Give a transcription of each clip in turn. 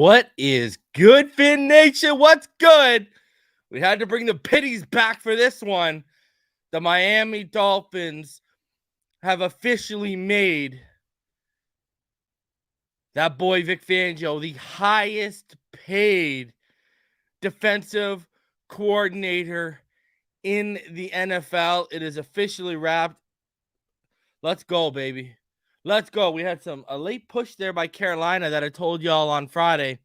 What is good, Fin Nation? What's good? We had to bring the pitties back for this one. The Miami Dolphins have officially made that boy Vic Fangio the highest paid defensive coordinator in the NFL. It is officially wrapped. Let's go, baby. Let's go. We had a late push there by Carolina that I told y'all on Friday.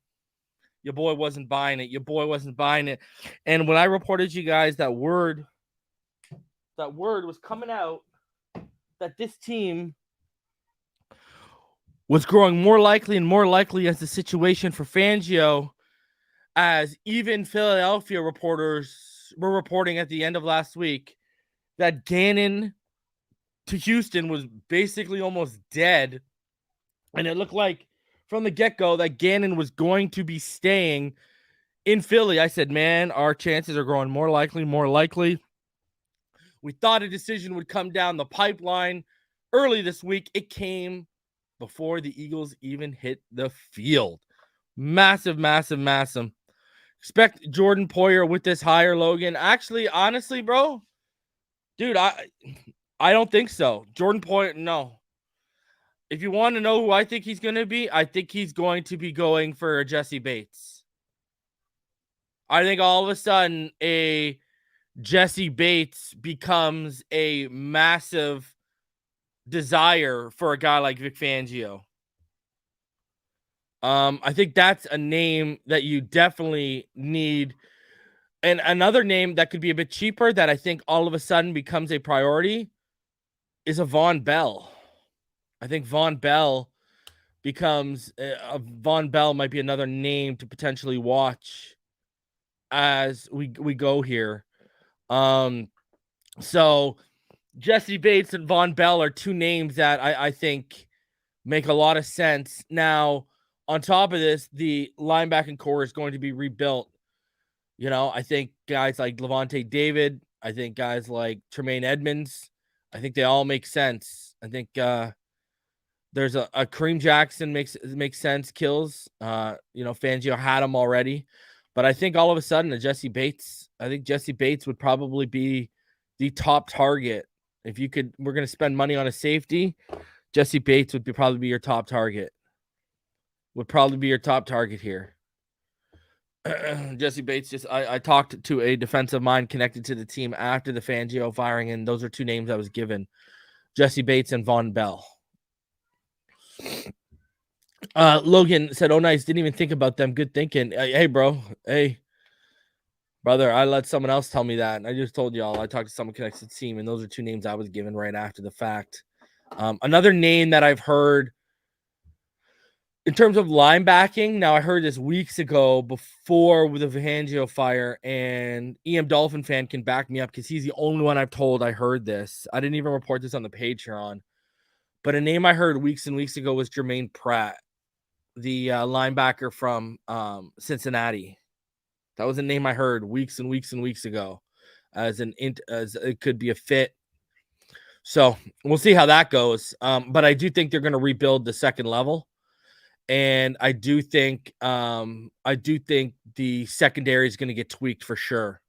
Your boy wasn't buying it. And when I reported you guys that word was coming out that this team was growing more likely and more likely as the situation for Fangio, as even Philadelphia reporters were reporting at the end of last week that Gannon to Houston was basically almost dead. And it looked like from the get-go that Gannon was going to be staying in Philly. I said, man, our chances are growing more likely. We thought a decision would come down the pipeline early this week. It came before the Eagles even hit the field. Massive. Expect Jordan Poyer with this hire, Logan. Actually, honestly, bro, dude, I don't think so. Jordan Poyer, no. If you want to know who I think he's going to be, I think he's going to be going for Jesse Bates. I think all of a sudden a Jesse Bates becomes a massive desire for a guy like Vic Fangio. I think that's a name that you definitely need. And another name that could be a bit cheaper that I think all of a sudden becomes a priority is a Von Bell. I think Von Bell might be another name to potentially watch as we go here. So Jesse Bates and Von Bell are two names that I think make a lot of sense. Now, on top of this, the linebacking core is going to be rebuilt. You know, I think guys like Levante David, I think guys like Tremaine Edmonds, I think they all make sense. I think there's a Kareem Jackson makes sense, kills. Fangio had him already. But I think all of a sudden Jesse Bates would probably be the top target. If we're going to spend money on a safety, Jesse Bates would probably be your top target. Here. Jesse Bates I talked to a defensive mind connected to the team after the Fangio firing, and those are two names I was given. Jesse Bates and Von Bell. Logan said, "Oh, nice. Didn't even think about them. Good thinking." Hey, bro. Hey, brother. I let someone else tell me that. I just told y'all. I talked to someone connected to the team, and those are two names I was given right after the fact. Another name that I've heard in terms of linebacking. Now, I heard this weeks ago before with the Fangio fire, and EM Dolphin fan can back me up because he's the only one I've told I heard this. I didn't even report this on the Patreon, but a name I heard weeks and weeks ago was Jermaine Pratt, the linebacker from Cincinnati. That was a name I heard weeks and weeks ago as it could be a fit. So we'll see how that goes. But I do think they're going to rebuild the second level. And I do think the secondary is going to get tweaked for sure.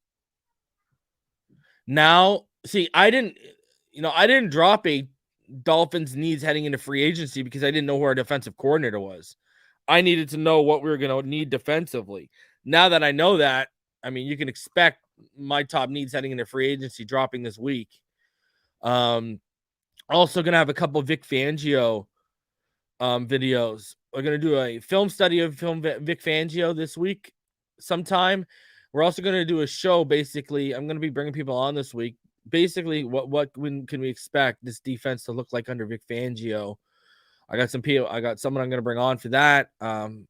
Now, see, I didn't drop a Dolphins needs heading into free agency because I didn't know who our defensive coordinator was. I needed to know what we were going to need defensively. Now that I know that, I mean, you can expect my top needs heading into free agency dropping this week. Also going to have a couple of Vic Fangio videos. We're going to do a film study of Vic Fangio this week sometime. We're also going to do a show. Basically, I'm going to be bringing people on this week. Basically, when can we expect this defense to look like under Vic Fangio? I got someone I'm going to bring on for that. And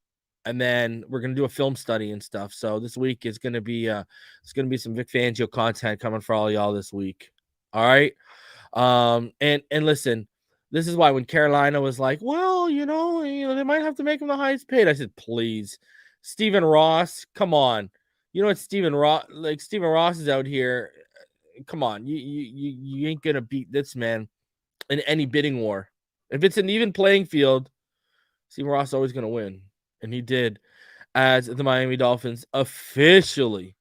then we're going to do a film study and stuff. So this week is going to be some Vic Fangio content coming for all y'all this week. All right. And listen, this is why when Carolina was like, well, they might have to make him the highest paid. I said, please, Stephen Ross, come on. You know what, Stephen Ross is out here. Come on, you ain't gonna beat this man in any bidding war. If it's an even playing field, Stephen Ross is always gonna win, and he did. as the Miami Dolphins officially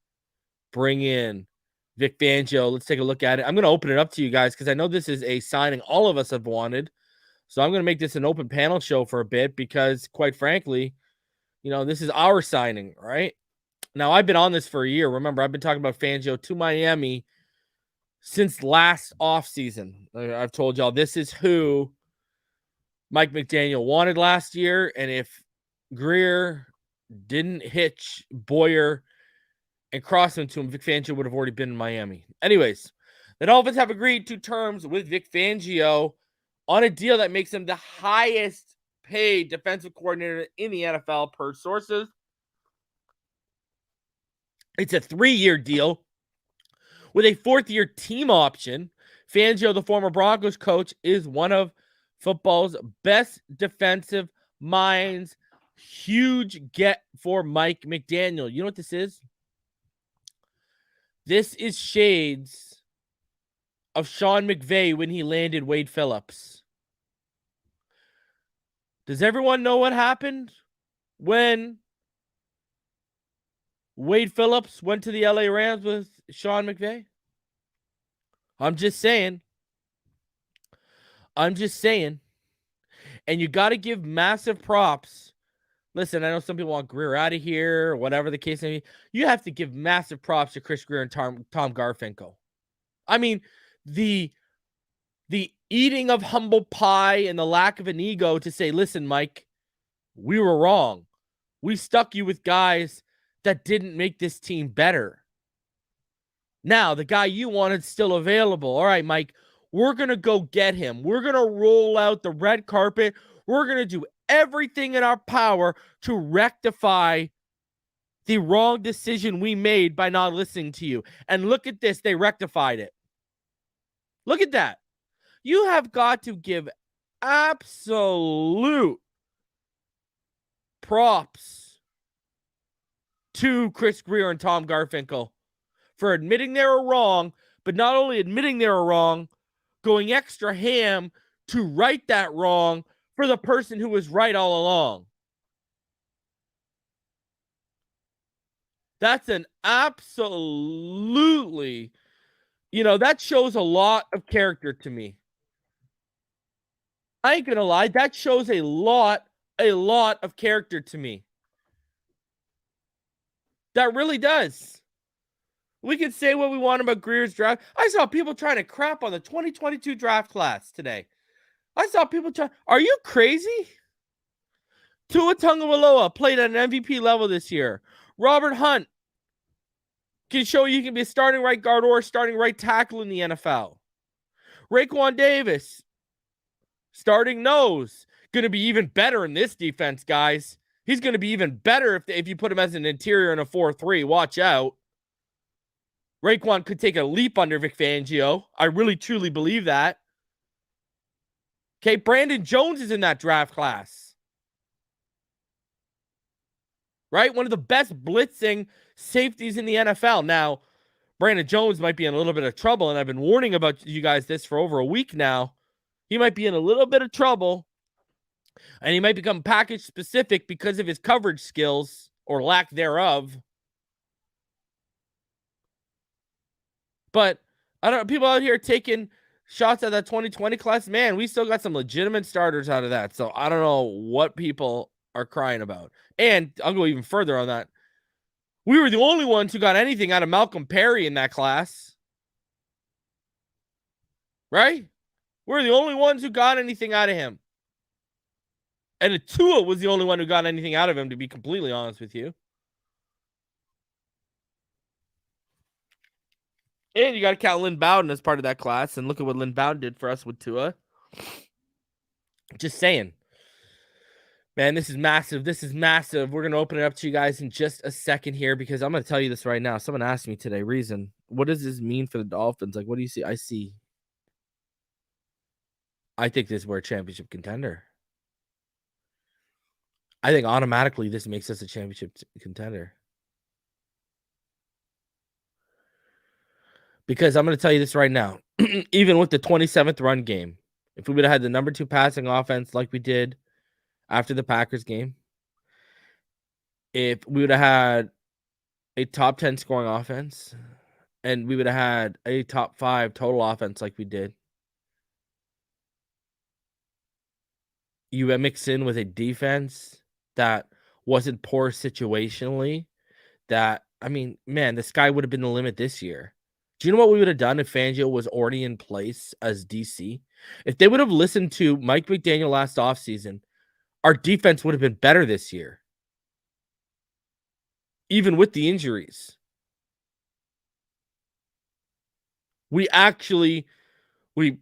bring in Vic Fangio. Let's take a look at it. I'm going to open it up to you guys because I know this is a signing all of us have wanted. So I'm going to make this an open panel show for a bit because, quite frankly, this is our signing, right? Now, I've been on this for a year. Remember, I've been talking about Fangio to Miami since last offseason. I've told y'all this is who Mike McDaniel wanted last year. And if Greer didn't hitch Boyer and cross him to him, Vic Fangio would have already been in Miami. Anyways, the Dolphins have agreed to terms with Vic Fangio on a deal that makes him the highest paid defensive coordinator in the NFL per sources. It's a 3-year deal with a 4th-year team option. Fangio, the former Broncos coach, is one of football's best defensive minds. Huge get for Mike McDaniel. You know what this is? This is shades of Sean McVay when he landed Wade Phillips. Does everyone know what happened when Wade Phillips went to the LA Rams with Sean McVay? I'm just saying. And you got to give massive props. Listen, I know some people want Greer out of here or whatever the case may be. You have to give massive props to Chris Greer and Tom Garfinkel. I mean, the eating of humble pie and the lack of an ego to say, listen, Mike, we were wrong. We stuck you with guys that didn't make this team better. Now, the guy you wanted is still available. All right, Mike, we're going to go get him. We're going to roll out the red carpet. We're going to do everything in our power to rectify the wrong decision we made by not listening to you. And look at this. They rectified it. Look at that. You have got to give absolute props to Chris Greer and Tom Garfinkel for admitting they were wrong, but not only admitting they were wrong, going extra ham to right that wrong for the person who was right all along. That's an absolutely, that shows a lot of character to me. I ain't gonna lie, that shows a lot of character to me. That really does. We can say what we want about Greer's draft. I saw people trying to crap on the 2022 draft class today. I saw people are you crazy? Tua Tagovailoa played at an MVP level this year. Robert Hunt can show you can be a starting right guard or starting right tackle in the NFL. Raekwon Davis, starting nose, going to be even better in this defense, guys. He's going to be even better if you put him as an interior in a 4-3. Watch out. Raekwon could take a leap under Vic Fangio. I really, truly believe that. Okay, Brandon Jones is in that draft class. Right? One of the best blitzing safeties in the NFL. Now, Brandon Jones might be in a little bit of trouble, and I've been warning about you guys this for over a week now. He might be in a little bit of trouble, and he might become package specific because of his coverage skills or lack thereof. But I don't know, people out here taking shots at that 2020 class. Man, we still got some legitimate starters out of that. So I don't know what people are crying about. And I'll go even further on that. We were the only ones who got anything out of Malcolm Perry in that class. Right? We're the only ones who got anything out of him. And Tua was the only one who got anything out of him, to be completely honest with you. And you got to count Lynn Bowden as part of that class. And look at what Lynn Bowden did for us with Tua. Just saying. Man, this is massive. This is massive. We're going to open it up to you guys in just a second here because I'm going to tell you this right now. Someone asked me today, Reason, what does this mean for the Dolphins? Like, what do you see? I think this we're a championship contender. I think automatically this makes us a championship contender. Because I'm going to tell you this right now. Even with the 27th run game, if we would have had the number 2 passing offense like we did after the Packers game, if we would have had a top 10 scoring offense and we would have had a top 5 total offense like we did. You mix in with a defense that wasn't poor situationally, that I mean, man, the sky would have been the limit this year. Do you know what we would have done if Fangio was already in place as DC? If they would have listened to Mike McDaniel last offseason, our defense would have been better this year, even with the injuries. We actually, we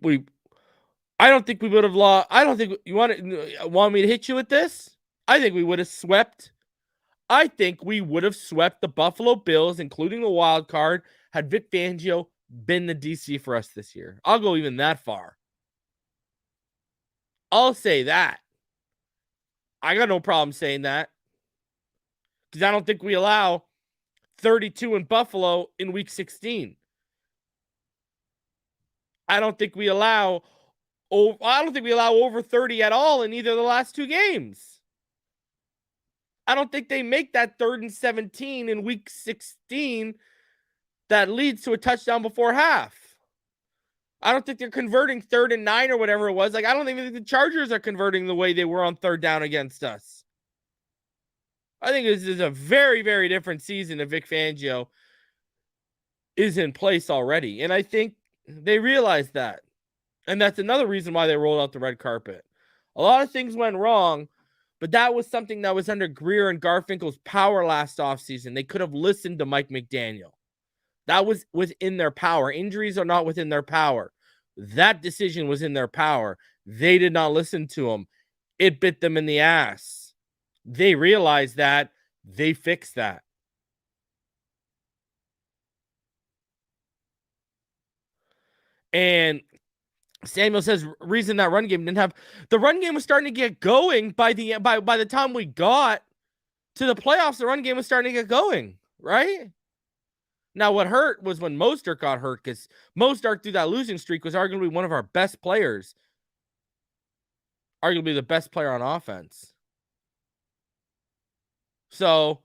I don't think we would have lost. I don't think you want me to hit you with this. I think we would have swept. I think we would have swept the Buffalo Bills, including the wild card, had Vic Fangio been the DC for us this year. I'll go even that far. I'll say that. I got no problem saying that. Because I don't think we allow 32 in Buffalo in week 16. I don't think we allow over 30 at all in either of the last 2 games. I don't think they make that 3rd and 17 in week 16 that leads to a touchdown before half. I don't think they're converting 3rd and 9 or whatever it was. Like, I don't even think the Chargers are converting the way they were on 3rd down against us. I think this is a very, very different season if Vic Fangio is in place already. And I think they realize that. And that's another reason why they rolled out the red carpet. A lot of things went wrong, but that was something that was under Greer and Garfinkel's power last offseason. They could have listened to Mike McDaniel. That was within their power. Injuries are not within their power. That decision was in their power. They did not listen to him. It bit them in the ass. They realized that. They fixed that. And Samuel says reason that run game didn't have the run game was starting to get going by the time we got to the playoffs. The run game was starting to get going, right? Now, what hurt was when Mostert got hurt, because Mostert through that losing streak was arguably one of our best players, arguably the best player on offense. So,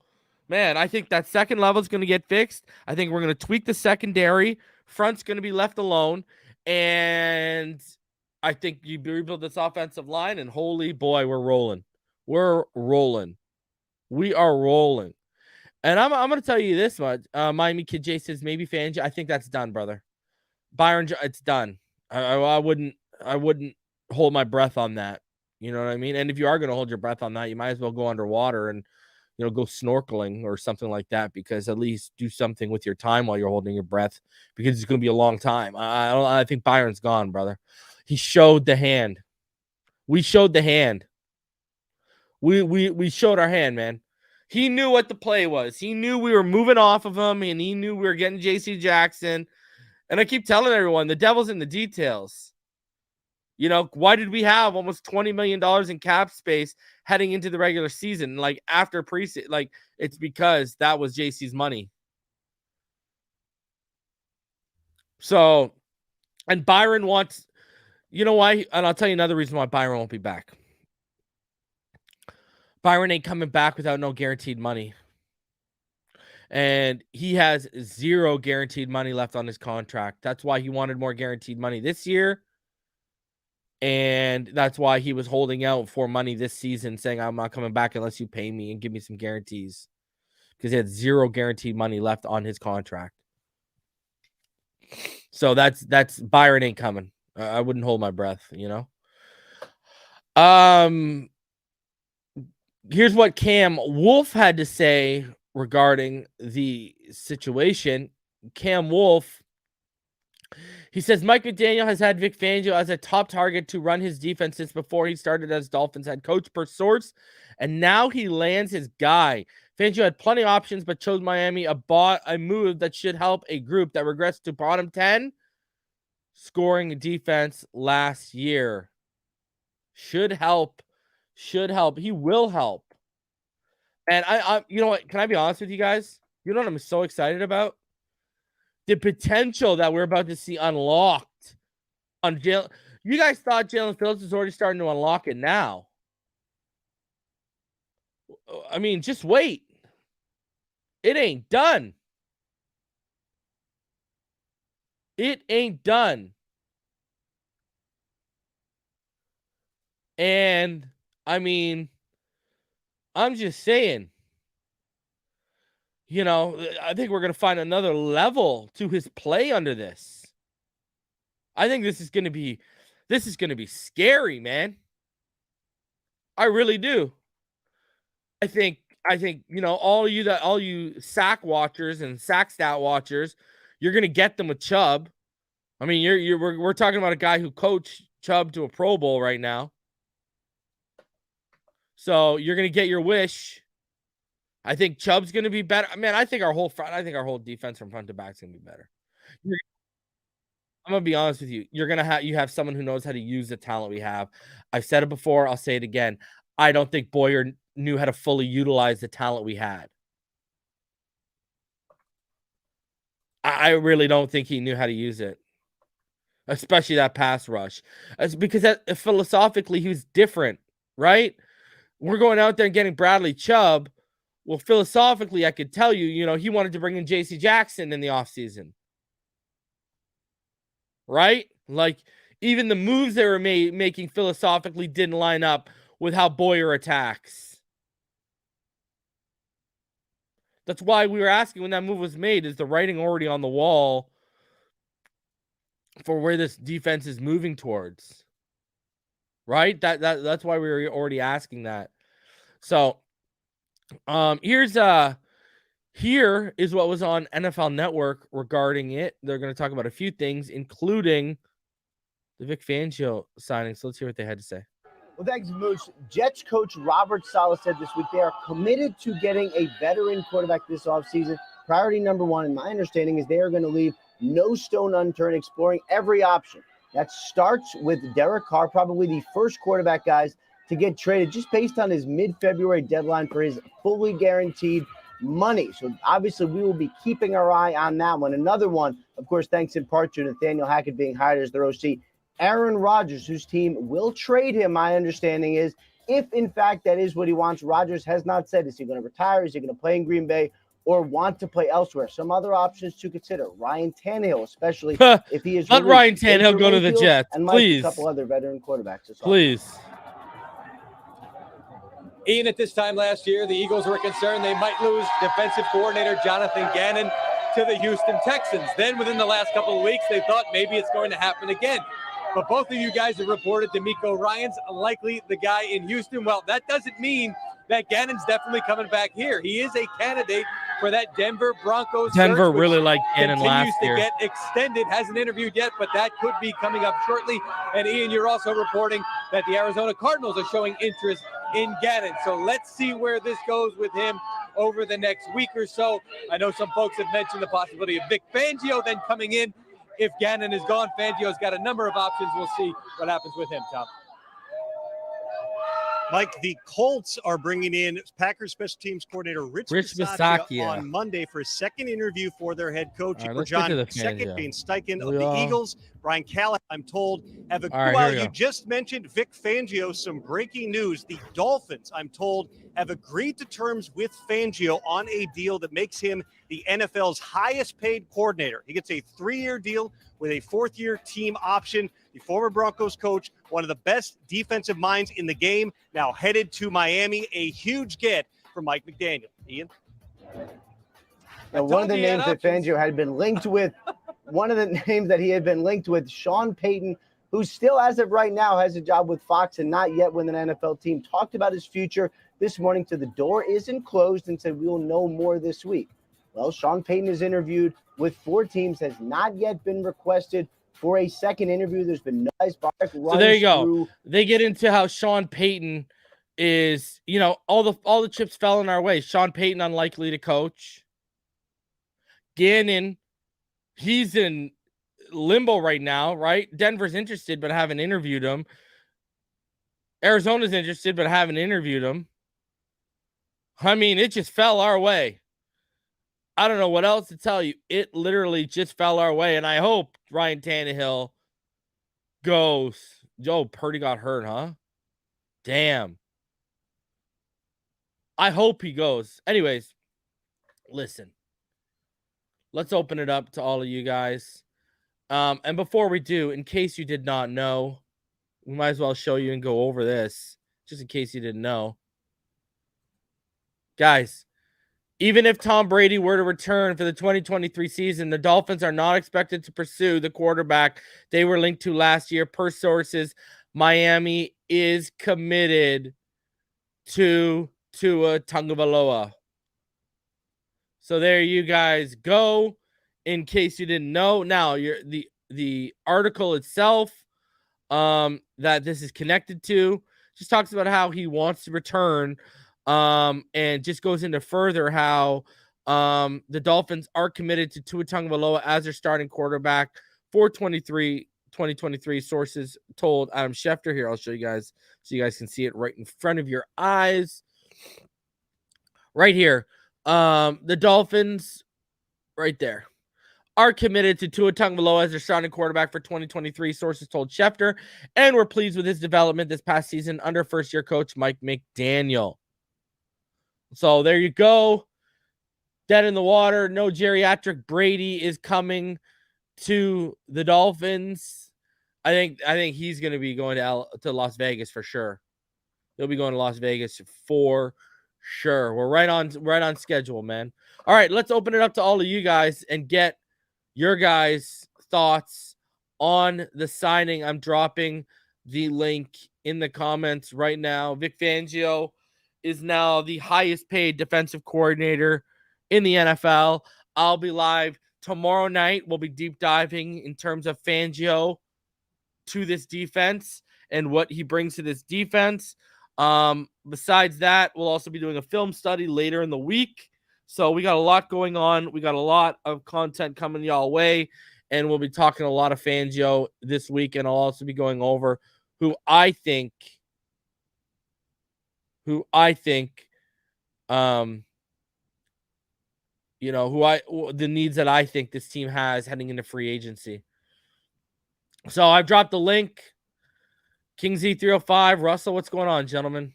man, I think that second level is going to get fixed. I think we're going to tweak the secondary. Front's going to be left alone. And I think you rebuild this offensive line, and holy boy, we're rolling. We're rolling. We are rolling. And I'm going to tell you this much. Miami Kid J says maybe Fangio. I think that's done, brother. Byron, it's done. I wouldn't hold my breath on that. You know what I mean? And if you are going to hold your breath on that, you might as well go underwater and go snorkeling or something like that, because at least do something with your time while you're holding your breath, because it's going to be a long time. I think Byron's gone, brother. He showed the hand. We showed the hand. We showed our hand, man. He knew what the play was. He knew we were moving off of him, and he knew we were getting J.C. Jackson. And I keep telling everyone, the devil's in the details. Why did we have almost $20 million in cap space heading into the regular season? Like, after preseason, like, it's because that was JC's money. So, and Byron wants, why? And I'll tell you another reason why Byron won't be back. Byron ain't coming back without no guaranteed money. And he has 0 guaranteed money left on his contract. That's why he wanted more guaranteed money this year. And that's why he was holding out for money this season, saying, I'm not coming back unless you pay me and give me some guarantees. Because he had 0 guaranteed money left on his contract. So that's Byron ain't coming. I wouldn't hold my breath, Here's what Cam Wolf had to say regarding the situation. Cam Wolf, he says Mike McDaniel has had Vic Fangio as a top target to run his defense since before he started as Dolphins head coach, per source, and now he lands his guy. Fangio had plenty of options, but chose Miami, a move that should help a group that regressed to bottom 10 scoring defense last year. Should help. He will help. And I you know what? Can I be honest with you guys? You know what I'm so excited about? The potential that we're about to see unlocked on Jalen. You guys thought Jalen Phillips is already starting to unlock it now. I mean, just wait. It ain't done. It ain't done. And I mean, I'm just saying, I think we're going to find another level to his play under this. I think this is going to be scary, man. I really do. I think, all you sack watchers and sack stat watchers, you're going to get them with Chubb. I mean, we're talking about a guy who coached Chubb to a Pro Bowl right now. So you're going to get your wish. I think Chubb's going to be better. Man, I think our whole defense from front to back is going to be better. I'm going to be honest with you. You have someone who knows how to use the talent we have. I've said it before. I'll say it again. I don't think Boyer knew how to fully utilize the talent we had. I really don't think he knew how to use it, especially that pass rush. It's because philosophically he was different, right? We're going out there and getting Bradley Chubb. Well, philosophically, I could tell you, he wanted to bring in J.C. Jackson in the offseason. Right? Like, even the moves they were making philosophically didn't line up with how Boyer attacks. That's why we were asking when that move was made, is the writing already on the wall for where this defense is moving towards? Right? That's why we were already asking that. So, here is what was on NFL Network regarding it. They're going to talk about a few things, including the Vic Fangio signing. So let's hear what they had to say. Well, thanks, Moose. Jets coach Robert Saleh said this week they are committed to getting a veteran quarterback this offseason. Priority number one, in my understanding, is they are going to leave no stone unturned, exploring every option. That starts with Derek Carr, probably the first quarterback, guys, to get traded just based on his mid-February deadline for his fully guaranteed money. So obviously we will be keeping our eye on that one. Another one, of course, thanks in part to Nathaniel Hackett being hired as their OC, Aaron Rodgers, whose team will trade him, my understanding is, if in fact that is what he wants. Rodgers has not said, is he going to retire? Is he going to play in Green Bay or want to play elsewhere? Some other options to consider. Ryan Tannehill, especially if he is let Ryan Tannehill go to the Jets, and please. A couple other veteran quarterbacks. Please. Ian, at this time last year, the Eagles were concerned they might lose defensive coordinator Jonathan Gannon to the Houston Texans. Then within the last couple of weeks, they thought maybe it's going to happen again. But both of you guys have reported DeMeco Ryans likely the guy in Houston. Well, that doesn't mean that Gannon's definitely coming back here. He is a candidate for that Denver Broncos. Denver really liked Gannon last year. Continues to get extended. Hasn't interviewed yet, but that could be coming up shortly. And Ian, you're also reporting that the Arizona Cardinals are showing interest in Gannon. So let's see where this goes with him over the next week or so. I know some folks have mentioned the possibility of Vic Fangio then coming in. If Gannon is gone, Fangio's got a number of options. We'll see what happens with him, Tom. Mike, the Colts are bringing in Packers special teams coordinator Rich Bisaccia on Monday for a second interview for their head coach. For John, second being Steichen of the Eagles. Brian Callahan, I'm told, have a while you just mentioned Vic Fangio. Some breaking news. The Dolphins, I'm told, have agreed to terms with Fangio on a deal that makes him the NFL's highest paid coordinator. He gets a 3-year deal with a 4th-year team option. The former Broncos coach, one of the best defensive minds in the game, now headed to Miami. A huge get for Mike McDaniel. Ian? Now, one of the names that Fangio had been linked with, Sean Payton, who still, as of right now, has a job with Fox and not yet with an NFL team, talked about his future this morning to the door isn't closed and said we will know more this week. Well, Sean Payton is interviewed with 4 teams, has not yet been requested for a second interview. There's been no ice bar. So there you go. They get into how Sean Payton is, all the chips fell in our way. Sean Payton unlikely to coach. Gannon, he's in limbo right now, right? Denver's interested but haven't interviewed him. Arizona's interested but haven't interviewed him. I mean, it just fell our way. I don't know what else to tell you. It literally just fell our way, and I hope Ryan Tannehill goes. Joe Purdy got hurt, huh? Damn. I hope he goes. Anyways, listen, let's open it up to all of you guys. And before we do, in case you did not know, we might as well show you and go over this, just in case you didn't know. Guys, even if Tom Brady were to return for the 2023 season, the Dolphins are not expected to pursue the quarterback they were linked to last year. Per sources, Miami is committed to Tua Tagovailoa. So there you guys go, in case you didn't know. Now, the article itself that this is connected to just talks about how he wants to return, and just goes into further how the Dolphins are committed to Tua Tagovailoa as their starting quarterback for 2023. Sources told Adam Schefter. Here, I'll show you guys so you guys can see it right in front of your eyes. Right here. The Dolphins, right there, are committed to Tua Tagovailoa as their starting quarterback for 2023, sources told Schefter, and we're pleased with his development this past season under first-year coach Mike McDaniel. So there you go. Dead in the water. No geriatric Brady is coming to the Dolphins. I think he's going to be going to Las Vegas for sure. He'll be going to Las Vegas for sure. We're right on schedule, man. All right, let's open it up to all of you guys and get your guys' thoughts on the signing. I'm dropping the link in the comments right now. Vic Fangio is now the highest paid defensive coordinator in the NFL. I'll be live tomorrow night. We'll be deep diving in terms of Fangio to this defense and what he brings to this defense. Besides that, we'll also be doing a film study later in the week. So we got a lot going on. We got a lot of content coming y'all way, and we'll be talking a lot of Fangio this week. And I'll also be going over the needs that I think this team has heading into free agency. So I've dropped the link. King Z305, Russell, what's going on, gentlemen?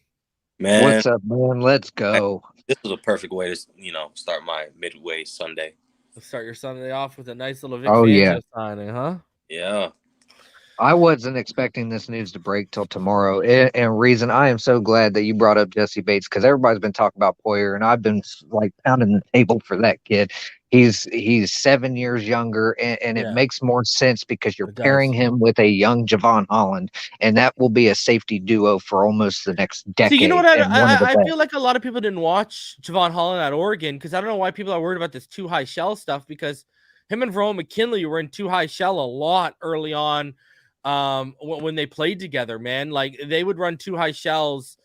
Man, what's up, man? Let's go. This was a perfect way to, start my midway Sunday. Let's start your Sunday off with a nice little Vic Fangio signing, huh? Yeah. I wasn't expecting this news to break till tomorrow. And reason I am so glad that you brought up Jesse Bates, because everybody's been talking about Poyer, and I've been like pounding the table for that kid. He's 7 years younger, and it makes more sense because you're pairing him with a young Javon Holland, and that will be a safety duo for almost the next decade. See, you know what? I feel like a lot of people didn't watch Javon Holland at Oregon because I don't know why people are worried about this too high shell stuff, because him and Verone McKinley were in too high shell a lot early on. When they played together, man, like they would run too high shells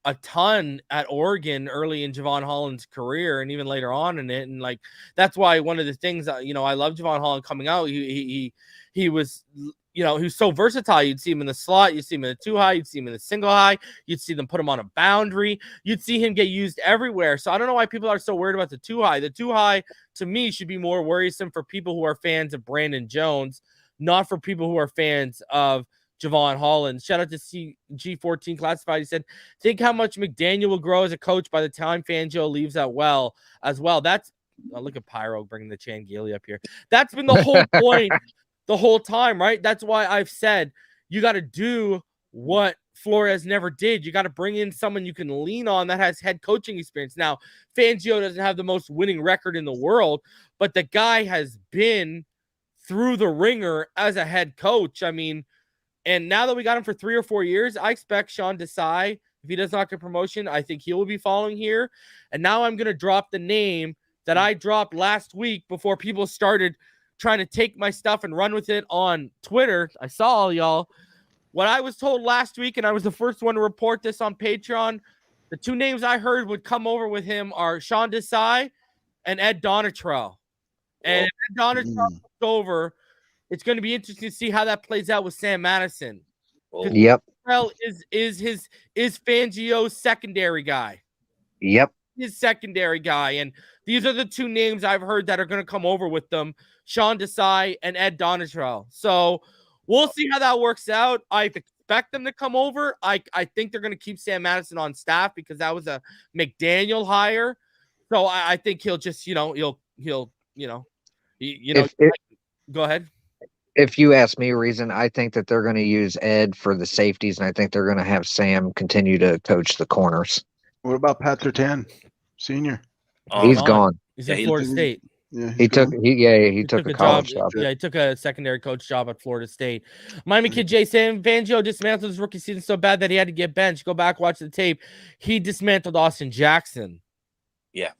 a ton at Oregon early in Javon Holland's career and even later on in it. And like, that's why one of the things that, I love Javon Holland coming out. He was, he was so versatile. You'd see him in the slot, you'd see him in the two high, you'd see him in the single high, you'd see them put him on a boundary, you'd see him get used everywhere. So I don't know why people are so worried about the two high. The two high to me should be more worrisome for people who are fans of Brandon Jones, not for people who are fans of Javon Holland. Shout out to CG14 Classified. He said, think how much McDaniel will grow as a coach by the time Fangio leaves as well. That's look at Pyro bringing the Changeli up here. That's been the whole point the whole time, right? That's why I've said you got to do what Flores never did. You got to bring in someone you can lean on that has head coaching experience. Now, Fangio doesn't have the most winning record in the world, but the guy has been through the ringer as a head coach. I mean, and now that we got him for 3 or 4 years, I expect Sean Desai, if he does not get promotion, I think he will be following here. And now I'm going to drop the name that I dropped last week before people started trying to take my stuff and run with it on Twitter. I saw all y'all. What I was told last week, and I was the first one to report this on Patreon, the 2 names I heard would come over with him are Sean Desai and Ed Donatrell. And if Ed Donatrell comes over, it's going to be interesting to see how that plays out with Sam Madison. Yep. Is Fangio's secondary guy. Yep. His secondary guy. And these are the 2 names I've heard that are going to come over with them, Sean Desai and Ed Donatrell. So we'll see how that works out. I expect them to come over. I think they're going to keep Sam Madison on staff because that was a McDaniel hire. So I think he'll just, he'll go ahead. If you ask me, reason, I think that they're going to use Ed for the safeties, and I think they're going to have Sam continue to coach the corners. What about Pat Surtain, Senior? He's gone. He's at Florida State. Yeah, he took a college job. Yeah, he took a secondary coach job at Florida State. Miami kid Jay saying Fangio dismantled his rookie season so bad that he had to get benched. Go back, watch the tape. He dismantled Austin Jackson. Yeah.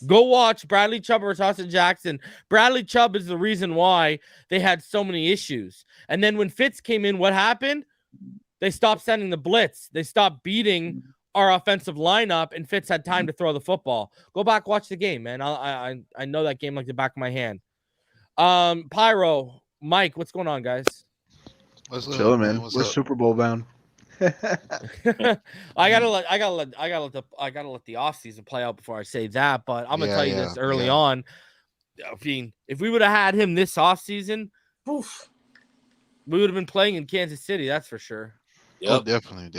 Go watch Bradley Chubb versus Austin Jackson. Bradley Chubb is the reason why they had so many issues. And then when Fitz came in, what happened? They stopped sending the blitz. They stopped beating our offensive lineup, and Fitz had time to throw the football. Go back, watch the game, man. I know that game like the back of my hand. Pyro, Mike, what's going on, guys? What's up, chilling, man? We're Super Bowl bound. I gotta let the offseason play out before I say that, but I'm gonna tell you this early on. I mean, if we would have had him this offseason, we would have been playing in Kansas City, that's for sure. Yep. Oh, definitely.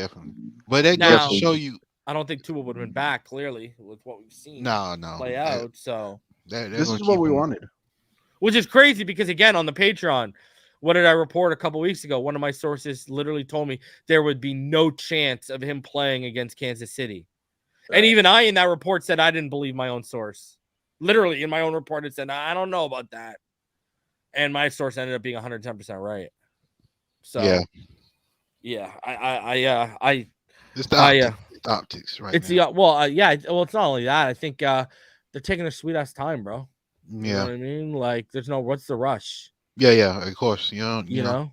But that goes to show you. I don't think Tua would have been back, clearly, with what we've seen play out. So this is what we wanted. Which is crazy because, again, on the Patreon, what did I report a couple weeks ago? One of my sources literally told me there would be no chance of him playing against Kansas City. Right. And even I, in that report, said I didn't believe my own source. Literally, in my own report, it said, I don't know about that. And my source ended up being 110% right. So, yeah, it's the optics, right? It's now. It's not only that. I think they're taking their sweet ass time, bro. You know what I mean? Like, what's the rush? Yeah, of course. You know.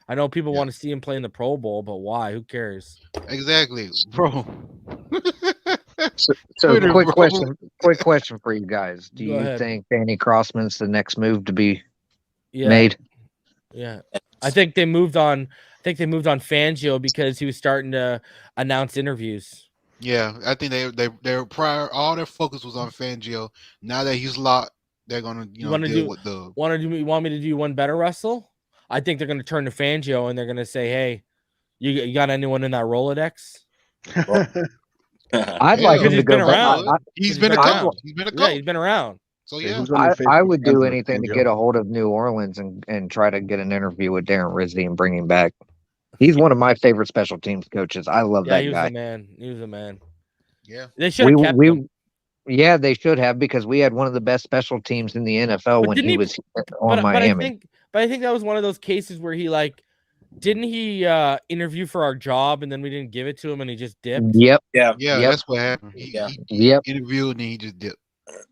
I know people want to see him play in the Pro Bowl, but why? Who cares? Exactly, bro. So quick question for you guys. Do you think Danny Crossman's the next move to be made? Yeah. I think they moved on Fangio because he was starting to announce interviews. Yeah, I think they were prior. All their focus was on Fangio. Now that he's locked, they're gonna deal with the. You want me to do one better, Russell? I think they're gonna turn to Fangio and they're gonna say, "Hey, you got anyone in that Rolodex?" I'd like him to go around. He's been a coach. Yeah, he's been around. So yeah, I would do anything to get a hold of New Orleans and try to get an interview with Darren Rizzi and bring him back. He's one of my favorite special teams coaches. I love that guy. He was a man. Yeah, they should have kept him. Yeah, they should have, because we had one of the best special teams in the NFL when he was on Miami. But I think that was one of those cases where he didn't he interview for our job and then we didn't give it to him and he just dipped? Yep. Yeah, that's what happened. He interviewed and then he just dipped.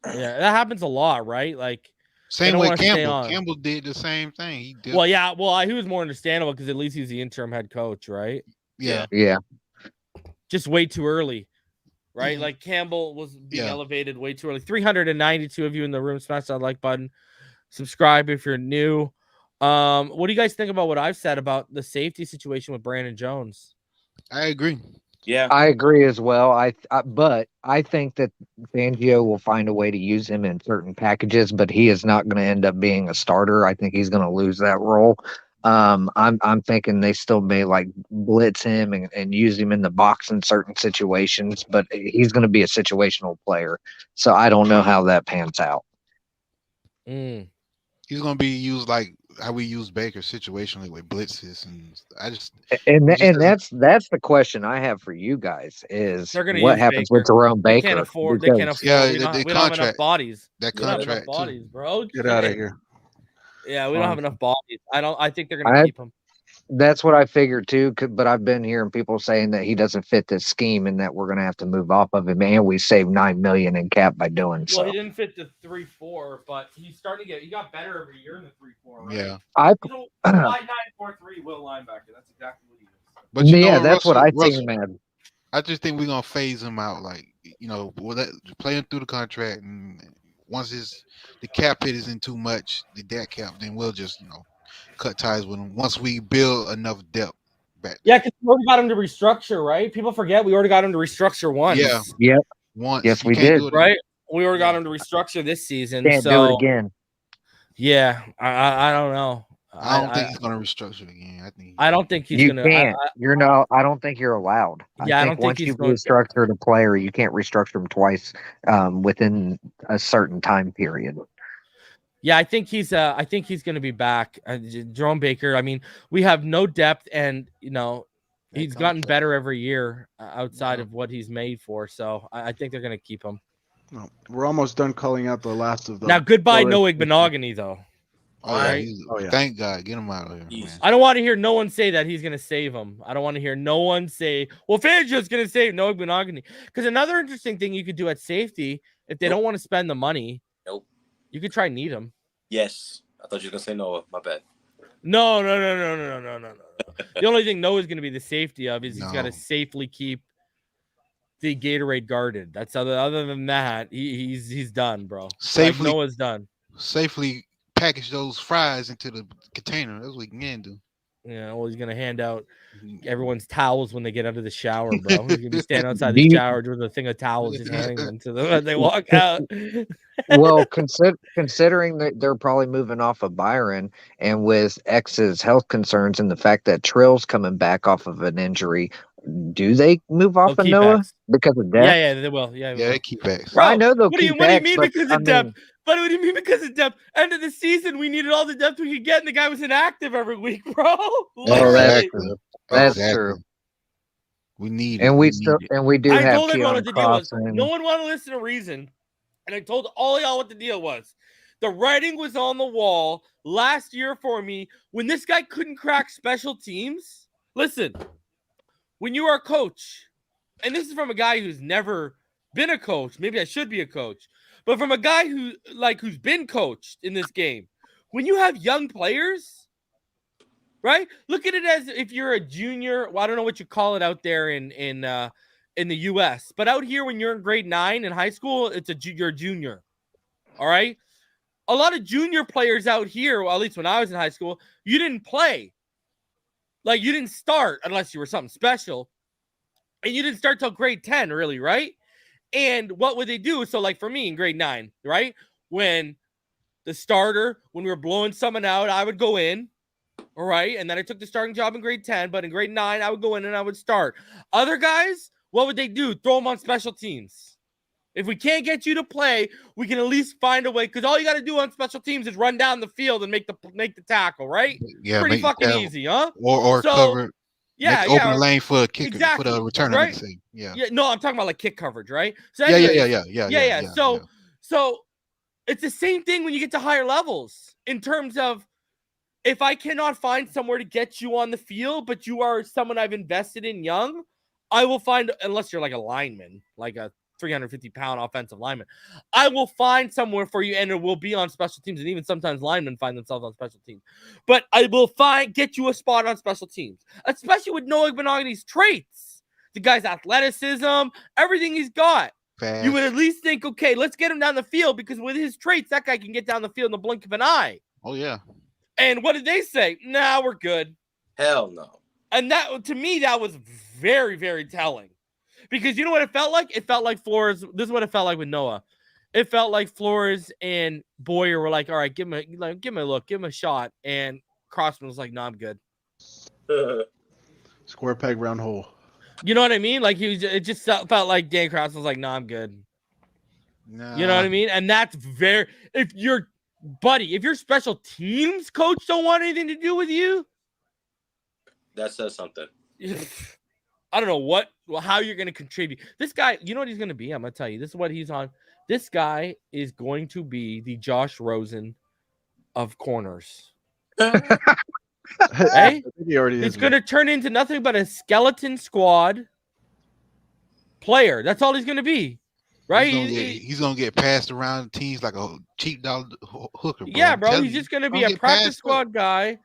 Yeah, that happens a lot, right? Like, same way Campbell. Campbell did the same thing. He did. Well, yeah. Well, he was more understandable because at least he's the interim head coach, right? Yeah. Just way too early, right? Like Campbell was being elevated way too early. 392 of you in the room. Smash that like button. Subscribe if you're new. What do you guys think about what I've said about the safety situation with Brandon Jones? I agree. Yeah, I agree as well. But I think that Fangio will find a way to use him in certain packages, but he is not going to end up being a starter. I think he's going to lose that role. I'm thinking they still may blitz him and use him in the box in certain situations, but he's going to be a situational player. So I don't know how that pans out. He's going to be used like how we use Baker situationally with blitzes, and that's the question I have for you guys is what happens with Jerome Baker? They can't afford. We don't have enough bodies. That contract, bodies, bro. Get out of here. Yeah, we don't have enough bodies. I think they're going to keep him. That's what I figured too, but I've been hearing people saying that he doesn't fit this scheme and that we're going to have to move off of him, and we saved $9 million in cap by doing so. Well, he didn't fit the 3-4, but he's starting to he got better every year in the 3-4. Right? Yeah, 9-4-3 will linebacker. That's exactly what he is. But that's what I think, man. I just think we're gonna phase him out, playing through the contract, and once the cap hit isn't too much, the debt cap, then we'll just cut ties with him once we build enough depth back. Yeah, because we already got him to restructure, right? People forget we already got him to restructure once. Yeah. Yep. Once. Yes, we did. Right? We already got him to restructure this season. Can't do it again. Yeah, I don't know. I don't think he's going to restructure again. I don't think he's going to. Can't. I don't think you're allowed. Yeah, I think once you've restructured a player, you can't restructure him twice within a certain time period. Yeah, I think he's going to be back. Jerome Baker. I mean, we have no depth, and he's gotten better every year outside of what he's made for. So I think they're going to keep him. No, we're almost done calling out the last of them. Now, goodbye, Noah Benogany, though. All right. Thank God. Get him out of here. I don't want to hear no one say that he's going to save him. I don't want to hear no one say, well, Fangio's going to save Noah Benogany. Because another interesting thing you could do at safety, if they don't want to spend the money, you could try Needham. Yes. I thought you were going to say Noah. My bad. No. The only thing Noah's going to be the safety of is he's got to safely keep the Gatorade guarded. That's other than that, he's done, bro. Safely, Noah's done. Safely package those fries into the container. That's what he can do. Yeah, well, he's gonna hand out everyone's towels when they get out of the shower, bro. He's gonna be standing outside the shower with a thing of towels, just handing them to them when they walk out. Well, considering that they're probably moving off of Byron, and with X's health concerns and the fact that Trill's coming back off of an injury, do they move off of Noah because of depth? Yeah, they will. Yeah, they keep X. Bro, I know they'll keep What do you X, mean because of depth? But what do you mean because of depth? End of the season, we needed all the depth we could get, and the guy was inactive every week, bro. That's true. We need and we do I have told everyone what the deal was. and... No one wanted to listen to reason, and I told all y'all what the deal was. The writing was on the wall last year for me when this guy couldn't crack special teams. Listen, when you are a coach, and this is from a guy who's never been a coach, maybe I should be a coach, but from a guy who's been coached in this game, when you have young players, right? Look at it as if you're a junior. Well, I don't know what you call it out there in the U.S., but out here when you're in grade 9 in high school, you're a junior. All right. A lot of junior players out here, well, at least when I was in high school, you didn't play. Like you didn't start unless you were something special, and you didn't start till grade 10, really, right? And what would they do? So, like for me in grade 9, right? When we were blowing someone out, I would go in, all right? And then I took the starting job in grade 10, but in grade 9, I would go in and I would start. Other guys, what would they do? Throw them on special teams. If we can't get you to play, we can at least find a way, because all you got to do on special teams is run down the field and make the tackle, right? Yeah, pretty fucking easy, huh? Or cover. Yeah, open the lane for a kicker, exactly, for the returner. right? Yeah. No, I'm talking about like kick coverage, right? So Yeah. So it's the same thing when you get to higher levels in terms of if I cannot find somewhere to get you on the field, but you are someone I've invested in young, I will find, unless you're like a lineman, like a 350-pound offensive lineman, I will find somewhere for you, and it will be on special teams. And even sometimes linemen find themselves on special teams. But I will get you a spot on special teams, especially with Noah Benogany's traits. The guy's athleticism, everything he's got. Fast. You would at least think, okay, let's get him down the field, because with his traits, that guy can get down the field in the blink of an eye. Oh, yeah. And what did they say? Nah, we're good. Hell no. And that, to me, that was very, very telling. Because you know what it felt like? It felt like Flores. This is what it felt like with Noah. It felt like Flores and Boyer were like, all right, give him a look, give him a shot. And Crossman was like, no, I'm good. Square peg, round hole. You know what I mean? Like it just felt like Dan Crossman was like, no, I'm good. Nah. You know what I mean? And that's if your special teams coach don't want anything to do with you, that says something. I don't know how you're going to contribute. This guy, you know what he's going to be? I'm going to tell you. This is what he's on. This guy is going to be the Josh Rosen of corners. Hey? He already is. He's going to turn into nothing but a skeleton squad player. That's all he's going to be. Right? He's going to get passed around teams like a cheap dollar hooker, bro. Yeah, bro. He's just going to be a practice squad guy.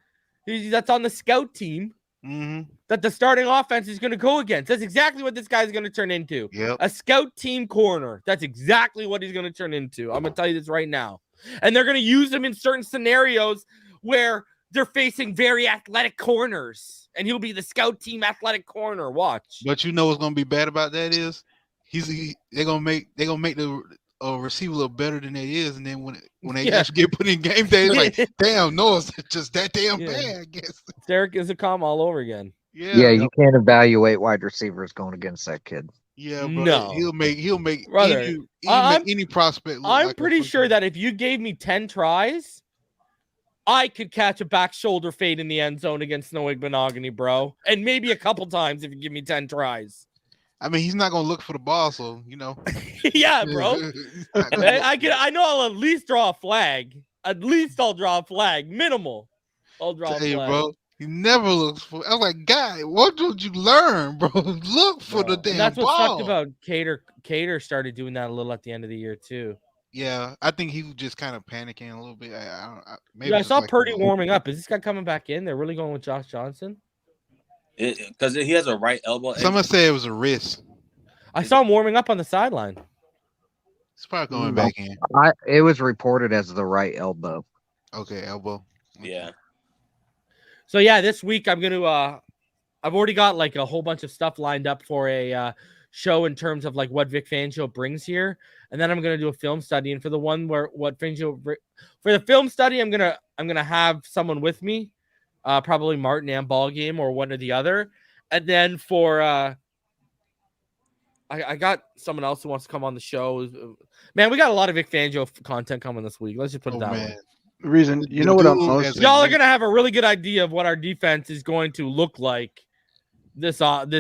That's on the scout team. Mm-hmm. That the starting offense is going to go against. That's exactly what this guy's going to turn into. Yep. A scout team corner. That's exactly what he's going to turn into. I'm going to tell you this right now. And they're going to use him in certain scenarios where they're facing very athletic corners, and he'll be the scout team athletic corner. Watch. But you know what's going to be bad about that is they're going to make the a receiver look better than they is, and then when they actually get put in game day, it's like, damn, no, it's just that damn bad. I guess Derek is a calm all over again. Yeah, you can't evaluate wide receivers going against that kid. Yeah, bro. No. He'll make Brother, any prospect look I'm like pretty sure that if you gave me 10 tries, I could catch a back shoulder fade in the end zone against Snow Igbenogany, bro. And maybe a couple times if you give me 10 tries. I mean, he's not gonna look for the ball, so you know. Yeah, bro. I know I'll at least draw a flag. At least I'll draw a flag. Minimal. I'll draw a flag. Bro. He never looks for. I was like, guy, what did you learn, bro? Look for the damn ball. That's what sucked about Cater. Cater started doing that a little at the end of the year too. Yeah, I think he was just kind of panicking a little bit. I saw Purdy warming up. Is this guy coming back in? They're really going with Josh Johnson? Because he has a right elbow. Someone said it was a wrist. I saw him warming up on the sideline. It's probably going back in. It was reported as the right elbow. Okay, elbow. Yeah. So yeah, this week I'm gonna. I've already got like a whole bunch of stuff lined up for a show in terms of like what Vic Fangio brings here, and then I'm gonna do a film study. And for the one where for the film study, I'm gonna have someone with me, probably Martin and Ballgame or one or the other, and then for I got someone else who wants to come on the show. Man, we got a lot of Vic Fangio content coming this week. Let's just put it that way. The reason, you know what I'm most... Y'all are going to have a really good idea of what our defense is going to look like this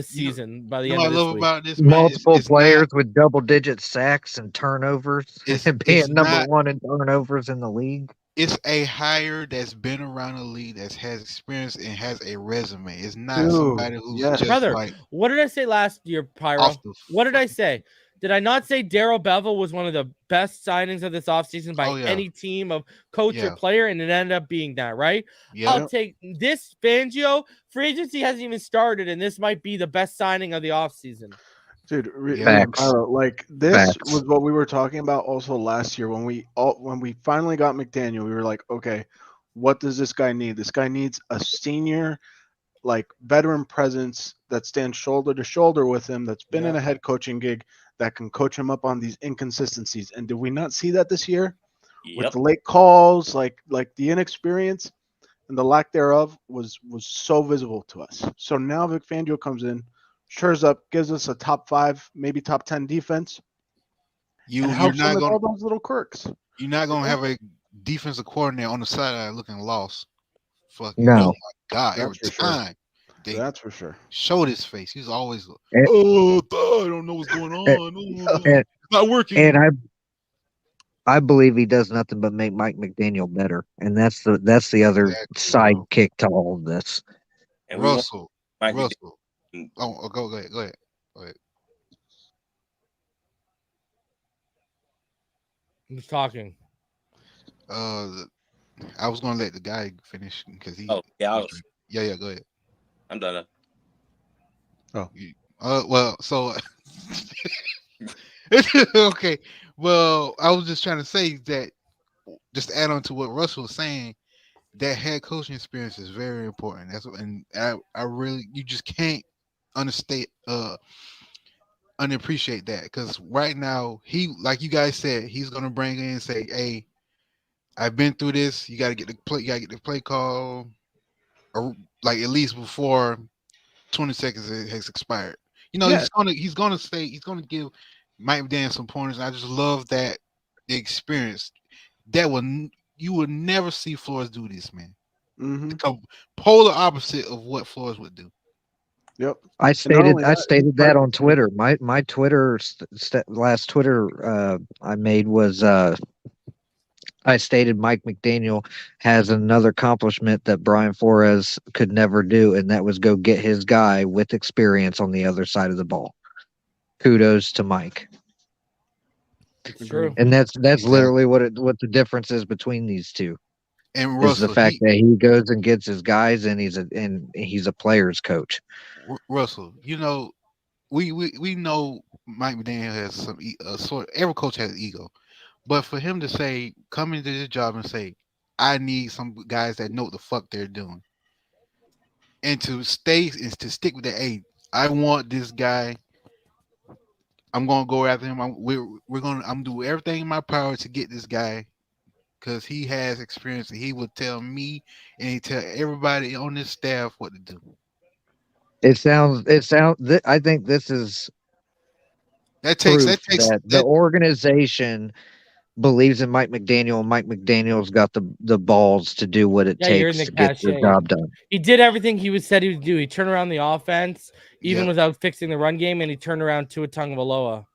season by the end of this week. About this, multiple players with double-digit sacks and turnovers and being number one in turnovers in the league. It's a hire that's been around the league, that has experience and has a resume. It's not somebody who's just brother. Like, what did I say last year, Pyro? What did I say? Did I not say Darrell Bevel was one of the best signings of this offseason by any team of coach or player, and it ended up being that, right? Yeah. I'll take this Fangio. Free agency hasn't even started, and this might be the best signing of the offseason. Dude, like this was what we were talking about also last year when we finally got McDaniel. We were like, okay, what does this guy need? This guy needs a senior, like veteran presence that stands shoulder to shoulder with him, that's been in a head coaching gig, that can coach him up on these inconsistencies. And did we not see that this year? With the late calls, like the inexperience and the lack thereof was so visible to us. So now Vic Fangio comes in, shores up, gives us a top 5, maybe top 10 defense. You're not going all those little quirks. You're not going to have a defensive coordinator on the sideline looking lost. Fucking no. Oh my God, every time. That's for sure. Showed his face. He's always I don't know what's going on. It's not working. And I believe he does nothing but make Mike McDaniel better, and that's the other sidekick to all of this. And Russell. Oh, go ahead. Who's talking? I was gonna let the guy finish because he. Oh yeah. Yeah. Go ahead. I'm done. Well, so okay. Well, I was just trying to say that, just to add on to what Russell was saying, that head coaching experience is very important. I really, you just can't unappreciate that, because right now he, like you guys said, he's gonna bring in and say, "Hey, I've been through this. You got to get the play call, or like at least before 20 seconds has expired." You know, he's gonna give Mike McDaniel some pointers. I just love that the experience you would never see Flores do this, man. Mm-hmm. The polar opposite of what Flores would do. Yep. I stated that on Twitter. My Twitter last Twitter I made was I stated Mike McDaniel has another accomplishment that Brian Flores could never do, and that was go get his guy with experience on the other side of the ball. Kudos to Mike. It's true. And that's literally what the difference is between these two. And Russell, is the fact that he goes and gets his guys, and he's a player's coach. Russell, you know, we know Mike McDaniel has some every coach has ego. But for him to say, come into this job and say, I need some guys that know what the fuck they're doing, and to stay and to stick with that, hey, I want this guy I'm gonna go after him. I'm do everything in my power to get this guy because he has experience. And he will tell me and he tell everybody on this staff what to do. I think this is that takes the organization believes in Mike McDaniel, and Mike McDaniel's got the balls to do what it takes to get the job done. He did everything he said he would do. He turned around the offense, even without fixing the run game, and he turned around Tua Tagovailoa.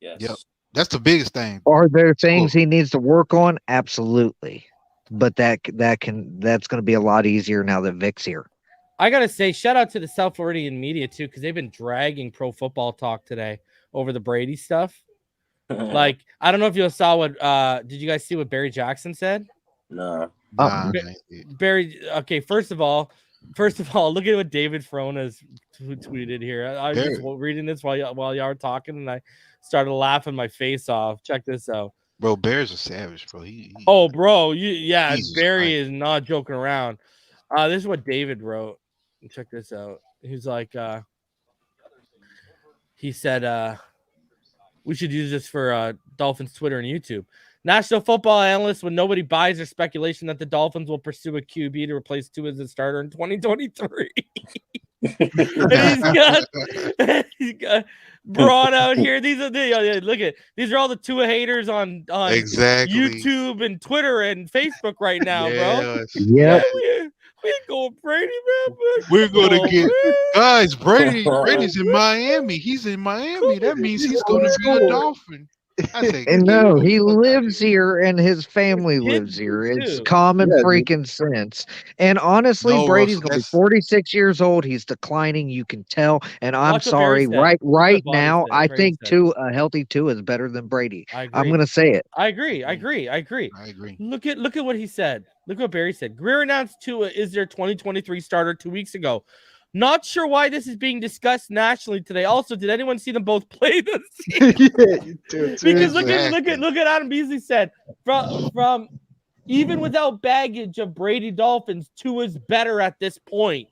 Yes. Yep. That's the biggest thing. Are there things he needs to work on? Absolutely. But that's going to be a lot easier now that Vic's here. I got to say, shout out to the South Floridian media, too, because they've been dragging Pro Football Talk today over the Brady stuff. Like, I don't know if you saw what did you guys see what Barry Jackson said? No. Barry, okay, first of all, look at what David Frona's tweeted here. I was just reading this while y'all were talking, and I started laughing my face off. Check this out. Bro, Barry's a savage, bro. Bro, Barry is not joking around. This is what David wrote. Check this out. He's like, he said, we should use this for Dolphins Twitter and YouTube. National Football Analyst, when nobody buys their speculation that the Dolphins will pursue a QB to replace Tua as a starter in 2023. And he's got Braun out here. These are these are all the Tua haters on exactly YouTube and Twitter and Facebook right now, bro. Yeah. We ain't going Brady, man. We're gonna get guys. Brady's in Miami. He's in Miami. That means he's gonna be a Dolphin. And no, he lives here and his family lives here. It's common freaking sense. And honestly, Brady's going to be 46 years old. He's declining. You can tell. And I'm sorry. Right now, I think a healthy Tua is better than Brady. I'm going to say it. I agree. Look at what he said. Look what Barry said. Greer announced Tua is their 2023 starter 2 weeks ago. Not sure why this is being discussed nationally today. Also, did anyone see them both play this season? Because look at Adam Beasley said from even without baggage of Brady Dolphins, Tua's better at this point.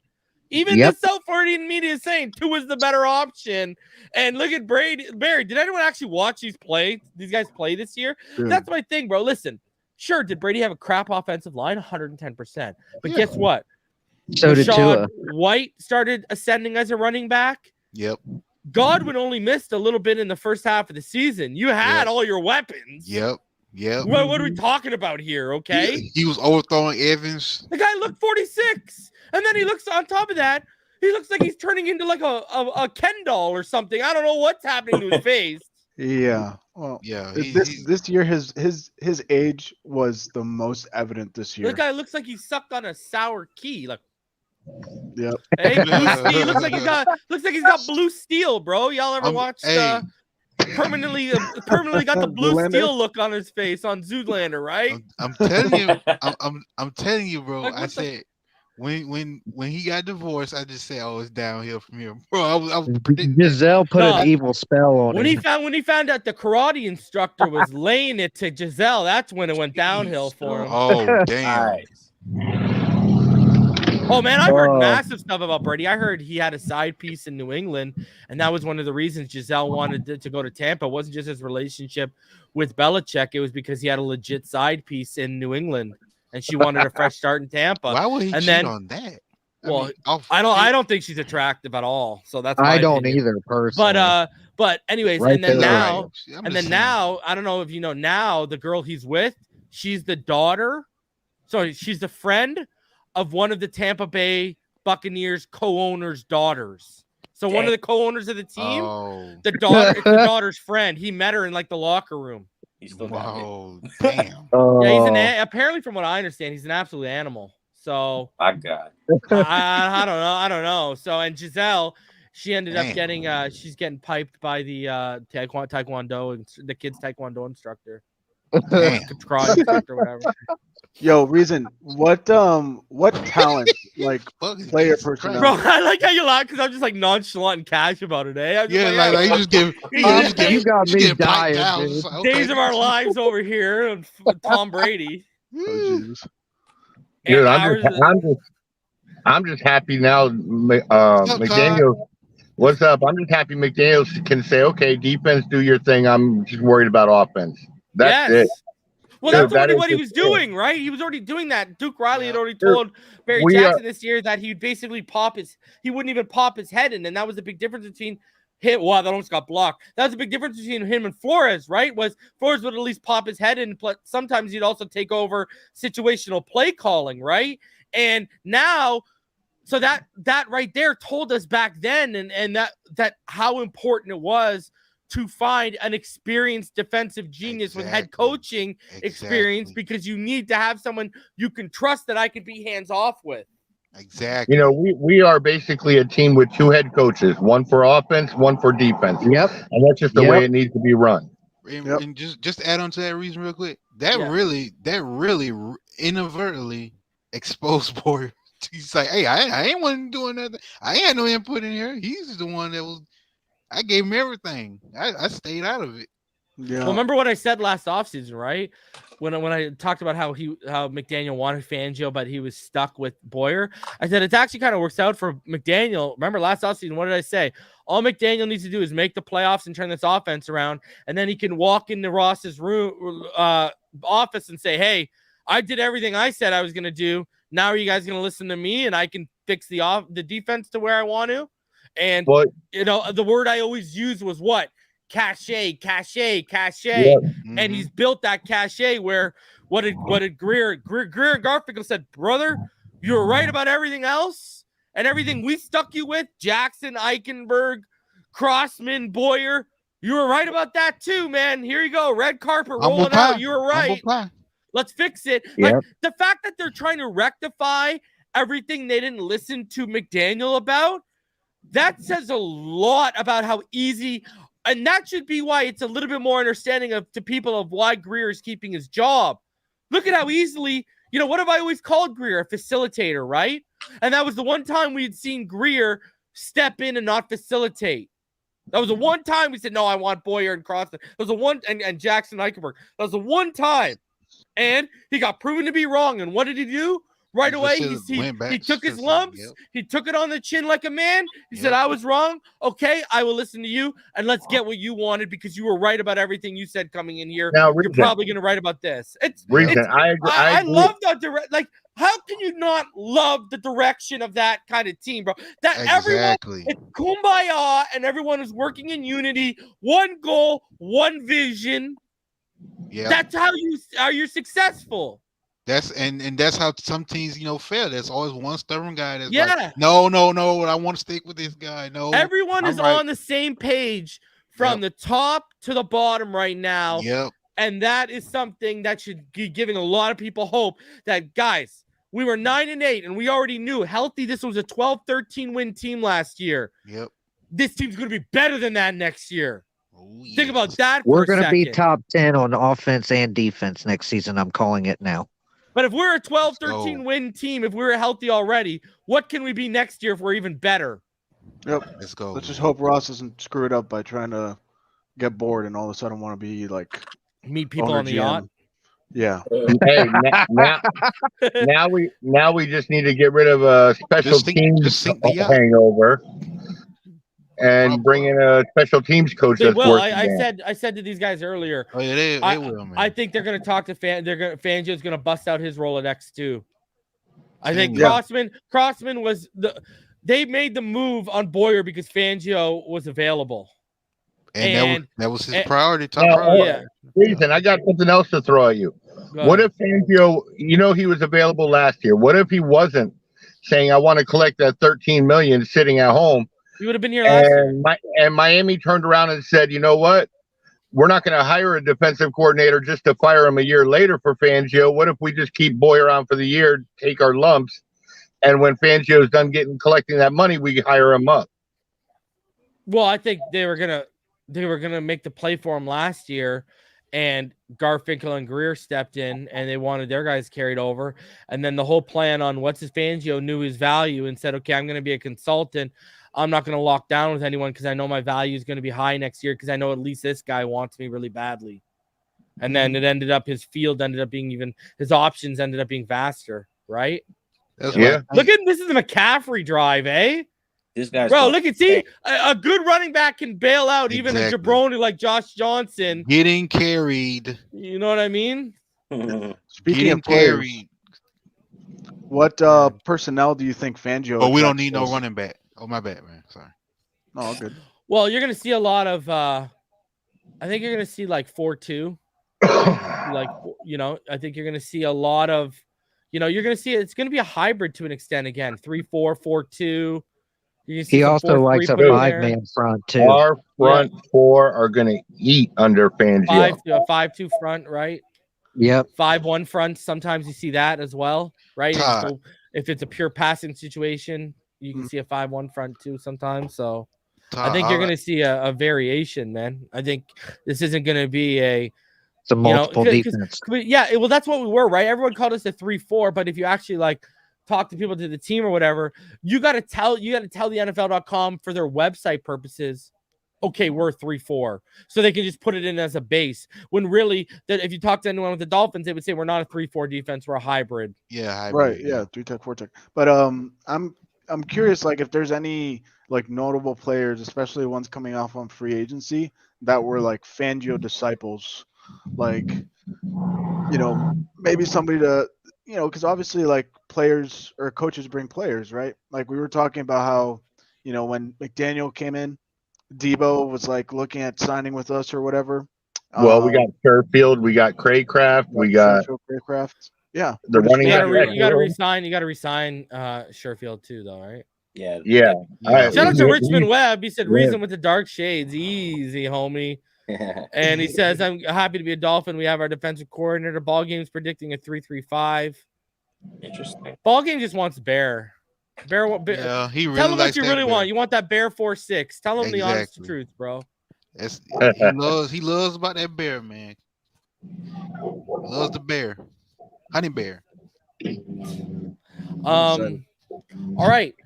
Even the South Floridian media is saying Tua's the better option. And look at Barry. Did anyone actually watch these guys play this year? That's my thing, bro. Listen, sure, did Brady have a crap offensive line? 110%. But guess what? So did Tua. White started ascending as a running back. Yep. Godwin only missed a little bit in the first half of the season. You had all your weapons. Yep. What are we talking about here? Okay. He was overthrowing Evans. The guy looked 46, and then he looks on top of that. He looks like he's turning into like a Ken doll or something. I don't know what's happening to his face. Yeah. Well, this year his age was the most evident this year. The guy looks like he sucked on a sour key. Like, yep. Hey, he looks like he's got blue steel, bro. Y'all ever watched permanently got the blue steel look on his face on Zoolander, right? I'm telling you, I'm telling you, bro. Like, I said when he got divorced, I just said, "Oh, it's downhill from here, bro." I was predicting. Giselle put an evil spell on him. When he found out the karate instructor was laying it to Giselle, that's when it went downhill for him. Oh, damn. Oh, man, I heard massive stuff about Brady. I heard he had a side piece in New England, and that was one of the reasons Giselle wanted to go to Tampa. It wasn't just his relationship with Belichick. It was because he had a legit side piece in New England, and she wanted a fresh start in Tampa. Why would he cheat on that? Well, I don't think she's attractive at all. So that's I don't either, personally. But anyways, and then now, I don't know if you know now, the girl he's with, she's the daughter. Sorry, she's the friend of one of the Tampa Bay Buccaneers co-owners' daughters. So one of the co-owners of the team, the daughter's friend. He met her in like the locker room. He's still damn. Yeah, apparently from what I understand, he's an absolute animal. So I got I don't know. So and Giselle, she ended up getting she's getting piped by the taekwondo and the kid's taekwondo instructor. Karate instructor, whatever. Yo, Reason, what talent, like, player personality? Bro, I like how you laugh because I'm just like nonchalant and cash about it, eh? Like you just give. You got me dying. Days of our lives over here with Tom Brady. Oh, dude, I'm just happy now. McDaniel What's up? I'm just happy McDaniels can say, okay, defense, do your thing. I'm just worried about offense. That's it. Well, that's already what he was doing, right? He was already doing that. Duke Riley had already told Barry Jackson this year that he'd basically he wouldn't even pop his head in. And that was the big difference between him. Wow, that almost got blocked. That was the big difference between him and Flores, right? Was Flores would at least pop his head in, but sometimes he'd also take over situational play calling, right? And now, so that right there told us back then and that how important it was to find an experienced defensive genius with head coaching experience, because you need to have someone you can trust that I can be hands off with. Exactly. You know, we are basically a team with 2 head coaches, one for offense, one for defense. Yep. And that's just the way it needs to be run. And just to add on to that reason real quick, that really inadvertently exposed Boyer. He's like, hey, I ain't one doing nothing. I ain't had no input in here. He's the one that was. I gave him everything. I stayed out of it. Yeah. Well, remember what I said last offseason, right? When I talked about how McDaniel wanted Fangio, but he was stuck with Boyer. I said it actually kind of works out for McDaniel. Remember last offseason, what did I say? All McDaniel needs to do is make the playoffs and turn this offense around, and then he can walk into Ross's room office and say, hey, I did everything I said I was going to do. Now are you guys going to listen to me, and I can fix the defense to where I want to? And, you know, the word I always used was what? Cachet. Yeah. And he's built that cachet where what did Greer and Garfinkel said, brother, you were right about everything else and everything we stuck you with, Jackson, Eichenberg, Crossman, Boyer. You were right about that too, man. Here you go. Red carpet rolling out. You were right. Let's fix it. Yep. Like the fact that they're trying to rectify everything they didn't listen to McDaniel about, that says a lot about how easy, and that should be why it's a little bit more understanding to people of why Greer is keeping his job. Look at how easily, you know, what have I always called Greer? A facilitator, right? And that was the one time we had seen Greer step in and not facilitate. That was the one time we said, no, I want Boyer and Crossman. That was the one, and Jackson Eichenberg. That was the one time. And he got proven to be wrong. And what did he do? Right away, he took his lumps. Yep. He took it on the chin like a man. He said, I was wrong. Okay, I will listen to you, and let's get what you wanted because you were right about everything you said coming in here. Now, you're probably going to write about this. I love that direct. Like, how can you not love the direction of that kind of team, bro? That everyone, it's kumbaya, and everyone is working in unity. One goal, one vision. Yeah, that's how you're successful. That's that's how some teams, you know, fail. There's always one stubborn guy that's like, no, I want to stick with this guy. No, everyone is on the same page from the top to the bottom right now. Yep. And that is something that should be giving a lot of people hope that, guys, we were 9-8 and we already knew healthy. This was a 12-13 win team last year. Yep. This team's going to be better than that next year. Oh, yes. Think about that. We're going to be top 10 on offense and defense next season. I'm calling it now. But if we're a 12-13 win team, if we're healthy already, what can we be next year if we're even better? Yep. Let's go. Let's just hope Ross doesn't screw it up by trying to get bored and all of a sudden want to be like meet people on the yacht. Yeah. Hey, now we just need to get rid of a special teams hangover and bring in a special teams coach. They will. I said to these guys earlier. Oh yeah, they will, man. I think they're going to talk to Fangio's going to bust out his Rolodex too. I think Crossman was they made the move on Boyer because Fangio was available. And that was his priority. Reason, I got something else to throw at you. What if Fangio, you know, he was available last year. What if he wasn't saying, I want to collect that $13 million sitting at home? He would have been here last year. And Miami turned around and said, you know what? We're not going to hire a defensive coordinator just to fire him a year later for Fangio. What if we just keep Boyer around for the year, take our lumps, and when Fangio's done collecting that money, we hire him up? Well, I think they were gonna make the play for him last year, and Garfinkel and Greer stepped in, and they wanted their guys carried over. And then the whole plan on Fangio knew his value and said, okay, I'm going to be a consultant. I'm not going to lock down with anyone because I know my value is going to be high next year because I know at least this guy wants me really badly. And then his options ended up being vaster, right? That's Look at this is the McCaffrey drive, eh? This guy's bro. Look at a good running back can bail out even a jabroni like Josh Johnson getting carried. You know what I mean? Speaking of players, what personnel do you think Fangio? Oh, we don't need no running back. Oh, my bad, man. Sorry. No, all good. Well, you're gonna see a lot of. I think you're gonna see like 4-2. Like I think you're gonna see a lot of. You're gonna see it's gonna be a hybrid to an extent again. 3-4, 4-2. He also likes a 5-man front too. Our front four are going to eat under Fangio. 5-2 front, right? Yep. 5-1 front. Sometimes you see that as well, right? So if it's a pure passing situation, you can see a 5-1 front too sometimes. So I think you're going to see a variation, man. I think this isn't going to be it's a multiple defense. Yeah, well, that's what we were, right? Everyone called us a 3-4, but if you actually talk to people to the team or whatever, you got to tell the NFL.com for their website purposes, okay, we're 3-4. So they can just put it in as a base. When really, that if you talk to anyone with the Dolphins, they would say we're not a 3-4 defense, we're a hybrid. Yeah, hybrid. Right, yeah, 3-tech, 4-tech. But I'm curious, if there's any notable players, especially ones coming off on free agency, that were Fangio disciples, maybe somebody to because obviously players or coaches bring players, right? We were talking about how, when McDaniel came in, Debo was looking at signing with us or whatever. Well, we got Sherfield, we got Craycraft, we got Craycraft. Yeah. The running you got to resign Sherfield too, though, right? Yeah. Shout out to Richmond Webb. He said, "Reason with the dark shades, easy, homie." And he says, "I'm happy to be a Dolphin. We have our defensive coordinator. Ball game's predicting a 3-3-5. Interesting. Ball game just wants Bear. Yeah, he really tell him what you really Bear. want. You want that Bear 4-6. Tell him the honest truth, bro. He loves about that Bear, man. Loves the Bear, honey Bear. All right.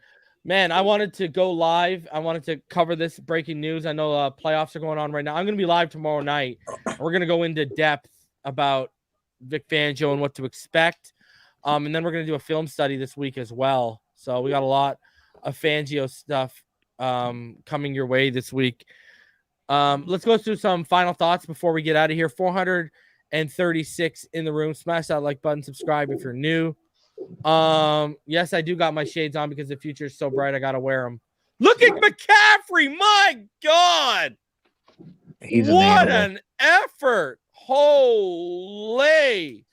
Man, I wanted to go live. I wanted to cover this breaking news. I know playoffs are going on right now. I'm going to be live tomorrow night. We're going to go into depth about Vic Fangio and what to expect. And then we're going to do a film study this week as well. So we got a lot of Fangio stuff coming your way this week. Let's go through some final thoughts before we get out of here. 436 in the room. Smash that like button. Subscribe if you're new. Yes, I do got my shades on because the future is so bright. I gotta wear them. Look at McCaffrey. My God, what an effort! Holy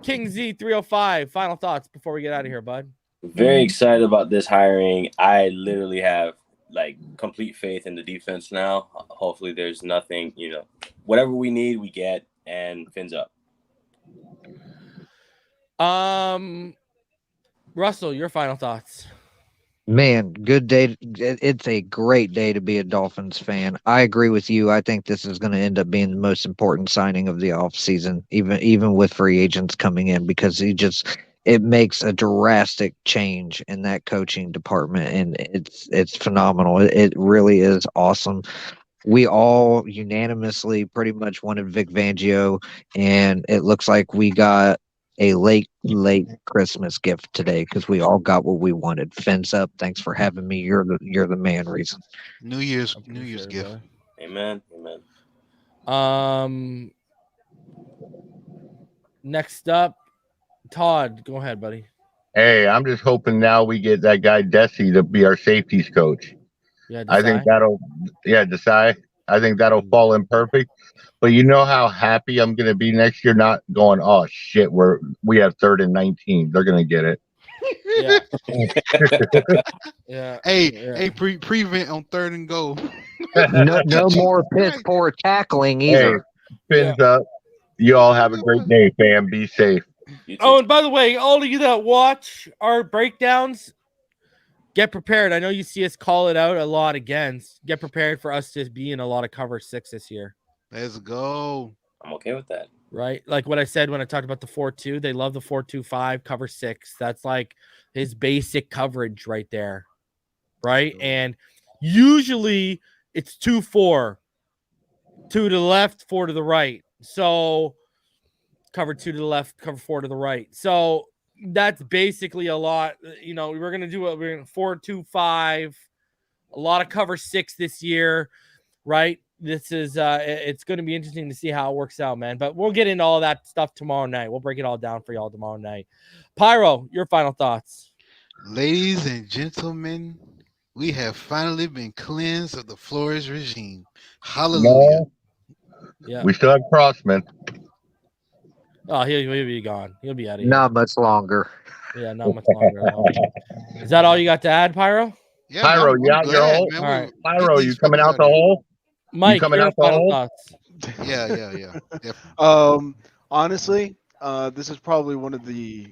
King Z 305. Final thoughts before we get out of here, bud. Very excited about this hiring. I literally have complete faith in the defense now. Hopefully, there's nothing. Whatever we need, we get, and fins up. Russell, your final thoughts. Man, good day. It's a great day to be a Dolphins fan. I agree with you. I think this is going to end up being the most important signing of the offseason, even with free agents coming in, because it makes a drastic change in that coaching department, and it's phenomenal. It really is awesome. We all unanimously pretty much wanted Vic Fangio, and it looks like we got a late Christmas gift today because we all got what we wanted. Fins up. Thanks for having me. You're the man. Reason. New Year's gift. Bro. Amen. Next up, Todd. Go ahead, buddy. Hey, I'm just hoping now we get that guy Desi to be our safeties coach. Yeah, I think Desai. I think that'll fall in perfect. But you know how happy I'm going to be next year, not going, oh, shit, we have 3rd and 19. They're going to get it. Yeah. Hey, prevent on 3rd and goal. no more piss poor tackling either. Hey, fins up. You all have a great day, fam. Be safe. Oh, and by the way, all of you that watch our breakdowns, get prepared. I know you see us call it out a lot against. Get prepared for us to be in a lot of cover 6 this year. Let's go. I'm okay with that. Right? Like what I said when I talked about the 4-2. They love the 4-2-5, cover 6. That's his basic coverage right there. Right? And usually it's 2-4. 2 to the left, 4 to the right. So cover 2 to the left, cover 4 to the right. So that's basically a lot. We're going to do 4-2-5 A lot of cover 6 this year, right? This is it's going to be interesting to see how it works out, man. But we'll get into all that stuff tomorrow night. We'll break it all down for y'all tomorrow night. Pyro, your final thoughts. Ladies and gentlemen, we have finally been cleansed of the Flores regime. Hallelujah. No, Yeah. we still have Crossman. Oh, he'll be gone. He'll be out of here. Not much longer. Yeah, not much longer at all. Is that all you got to add, Pyro? Yeah, Pyro, man, you out your hole? All right. Pyro, you coming out the hole? Mike, coming your out the final hole? thoughts. Yeah. Definitely. Honestly, this is probably one of the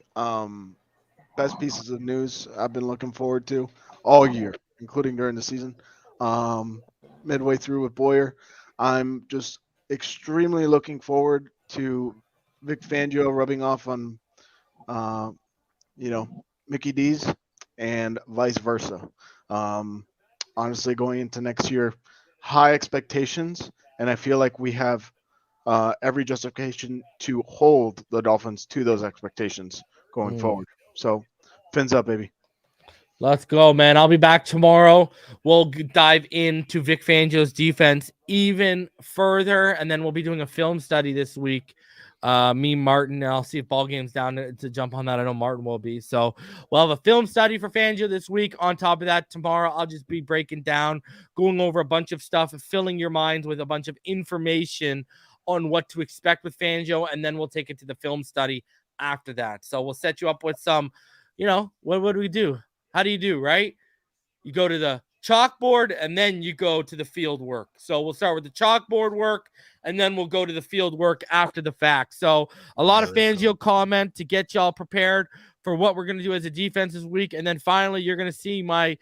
best pieces of news I've been looking forward to all year, including during the season. Midway through with Boyer, I'm just extremely looking forward to Vic Fangio rubbing off on, Mickey D's and vice versa. Honestly, going into next year, high expectations, and I feel like we have every justification to hold the Dolphins to those expectations going forward. So, fins up, baby. Let's go, man. I'll be back tomorrow. We'll dive into Vic Fangio's defense even further, and then we'll be doing a film study this week. Me, Martin, and I'll see if Ball Game's down to jump on that. I know Martin will be. So we'll have a film study for Fangio this week. On top of that, tomorrow I'll just be breaking down, going over a bunch of stuff, filling your minds with a bunch of information on what to expect with Fangio, and then we'll take it to the film study after that. So we'll set you up with some, what do we do? How do you do, right? You go to the chalkboard, and then you go to the field work. So we'll start with the chalkboard work, and then we'll go to the field work after the fact. So a lot of Fangio comment to get y'all prepared for what we're going to do as a defense this week. And then finally, you're going to see my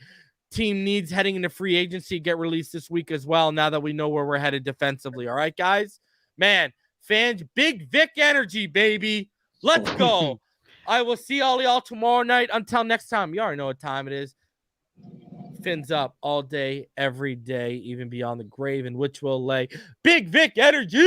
team needs heading into free agency get released this week as well, now that we know where we're headed defensively. All right, guys? Man, fans, big Vic energy, baby. Let's go. I will see all y'all tomorrow night. Until next time, you already know what time it is. Fins up all day, every day, even beyond the grave in which we'll lay. Big Vic energy!